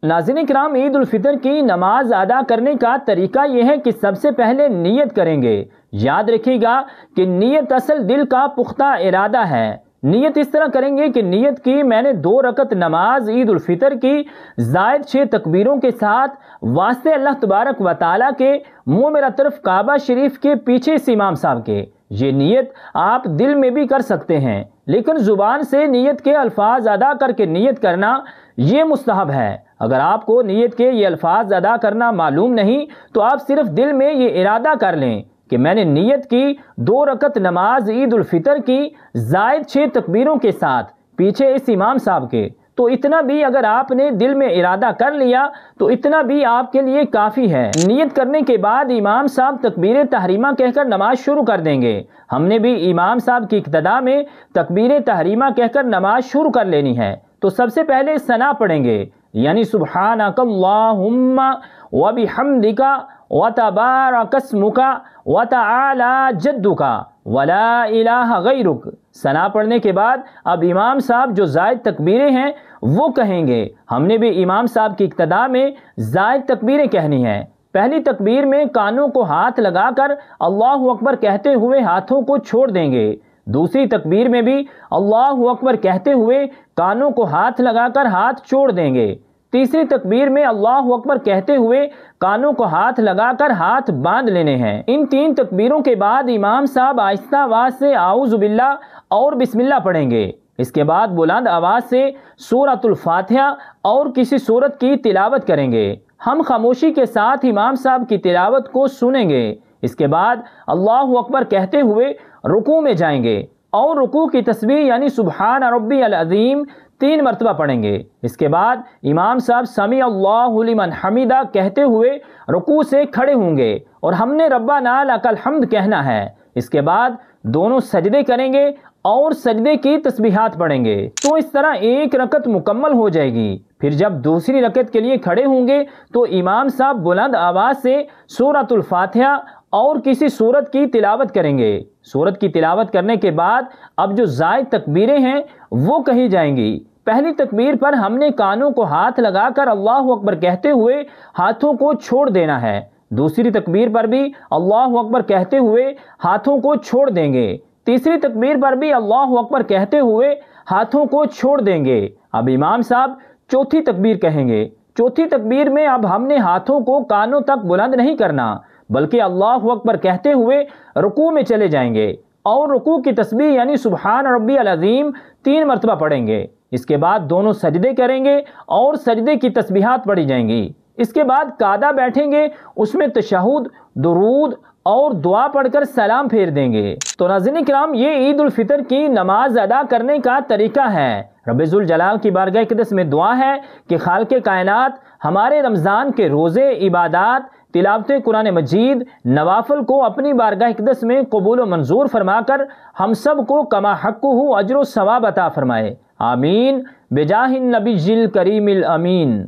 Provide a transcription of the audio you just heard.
ناظرین کرام، عید الفطر کی نماز ادا کرنے کا طریقہ یہ ہے کہ سب سے پہلے نیت کریں گے۔ یاد رکھیے گا کہ نیت اصل دل کا پختہ ارادہ ہے۔ نیت اس طرح کریں گے کہ نیت کی میں نے 2 رکعت نماز عید الفطر کی زائد 6 تکبیروں کے ساتھ واسطے اللہ تبارک و تعالیٰ کے منہ میرا طرف کعبہ شریف کے پیچھے سے امام صاحب کے۔ یہ نیت آپ دل میں بھی کر سکتے ہیں، لیکن زبان سے نیت کے الفاظ ادا کر کے نیت کرنا یہ مستحب ہے۔ اگر آپ کو نیت کے یہ الفاظ ادا کرنا معلوم نہیں تو آپ صرف دل میں یہ ارادہ کر لیں کہ میں نے نیت کی 2 رکعت نماز عید الفطر کی زائد 6 تکبیروں کے ساتھ پیچھے اس امام صاحب کے، تو اتنا بھی اگر آپ نے دل میں ارادہ کر لیا تو اتنا بھی آپ کے لیے کافی ہے۔ نیت کرنے کے بعد امام صاحب تکبیر تحریمہ کہہ کر نماز شروع کر دیں گے۔ ہم نے بھی امام صاحب کی ابتدا میں تکبیر تحریمہ کہہ کر نماز شروع کر لینی ہے۔ تو سب سے پہلے ثنا پڑھیں گے، یعنی سبحانک اللہم وبحمدک وتبارک اسمک وتعالی جدک ولا الہ غیرک۔ ثنا پڑھنے کے بعد اب امام صاحب جو زائد تکبیریں ہیں وہ کہیں گے۔ ہم نے بھی امام صاحب کی ابتدا میں زائد تکبیریں کہنی ہیں۔ پہلی تکبیر میں کانوں کو ہاتھ لگا کر اللہ اکبر کہتے ہوئے ہاتھوں کو چھوڑ دیں گے۔ دوسری تکبیر میں بھی اللہ اکبر کہتے ہوئے کانوں کو ہاتھ لگا کر ہاتھ چھوڑ دیں گے۔ تیسری تکبیر میں اللہ اکبر کہتے ہوئے کانوں کو ہاتھ لگا کر ہاتھ باندھ لینے ہیں۔ ان 3 تکبیروں کے بعد امام صاحب آہستہ آواز سے اعوذ باللہ اور بسم اللہ پڑھیں گے۔ اس کے بعد بلند آواز سے سورۃ الفاتحہ اور کسی سورت کی تلاوت کریں گے۔ ہم خاموشی کے ساتھ امام صاحب کی تلاوت کو سنیں گے۔ اس کے بعد اللہ اکبر کہتے ہوئے رکوع میں جائیں گے اور رکوع کی تسبیح یعنی سبحان ربی العظیم 3 مرتبہ پڑھیں گے۔ اس کے بعد امام صاحب سمیع اللہ لمن حمیدہ کہتے ہوئے رکوع سے کھڑے ہوں گے اور ہم نے ربنا لک الحمد کہنا ہے۔ اس کے بعد دونوں سجدے کریں گے اور سجدے کی تسبیحات پڑھیں گے۔ تو اس طرح 1 رکعت مکمل ہو جائے گی۔ پھر جب دوسری رکعت کے لیے کھڑے ہوں گے تو امام صاحب بلند آواز سے سورۃ الفاتحہ اور کسی سورت کی تلاوت کریں گے۔ سورت کی تلاوت کرنے کے بعد اب جو زائد تکبیریں ہیں وہ کہی جائیں گی۔ پہلی تکبیر پر ہم نے کانوں کو ہاتھ لگا کر اللہ اکبر کہتے ہوئے ہاتھوں کو چھوڑ دینا ہے۔ دوسری تکبیر پر بھی اللہ اکبر کہتے ہوئے ہاتھوں کو چھوڑ دیں گے۔ تیسری تکبیر پر بھی اللہ اکبر کہتے ہوئے ہاتھوں کو چھوڑ دیں گے۔ اب امام صاحب چوتھی تکبیر کہیں گے۔ چوتھی تکبیر میں اب ہم نے ہاتھوں کو کانوں تک بلند نہیں کرنا، بلکہ اللہ اکبر کہتے ہوئے رکوع میں چلے جائیں گے اور رکوع کی تسبیح یعنی سبحان ربی العظیم 3 مرتبہ پڑھیں گے۔ اس کے بعد دونوں سجدے کریں گے اور سجدے کی تسبیحات پڑھی جائیں گی۔ اس کے بعد قعدہ بیٹھیں گے، اس میں تشہد، درود اور دعا پڑھ کر سلام پھیر دیں گے۔ تو ناظرین کرام، یہ عید الفطر کی نماز ادا کرنے کا طریقہ ہے۔ رب ذوالجلال کی بارگاہ اقدس میں دعا ہے کہ خالق کائنات ہمارے رمضان کے روزے، عبادات، تلاوت قرآن مجید، نوافل کو اپنی بارگاہ اقدس میں قبول و منظور فرما کر ہم سب کو کما حقہ اجر و ثواب عطا فرمائے۔ آمین بجاہ النبی الکریم الامین۔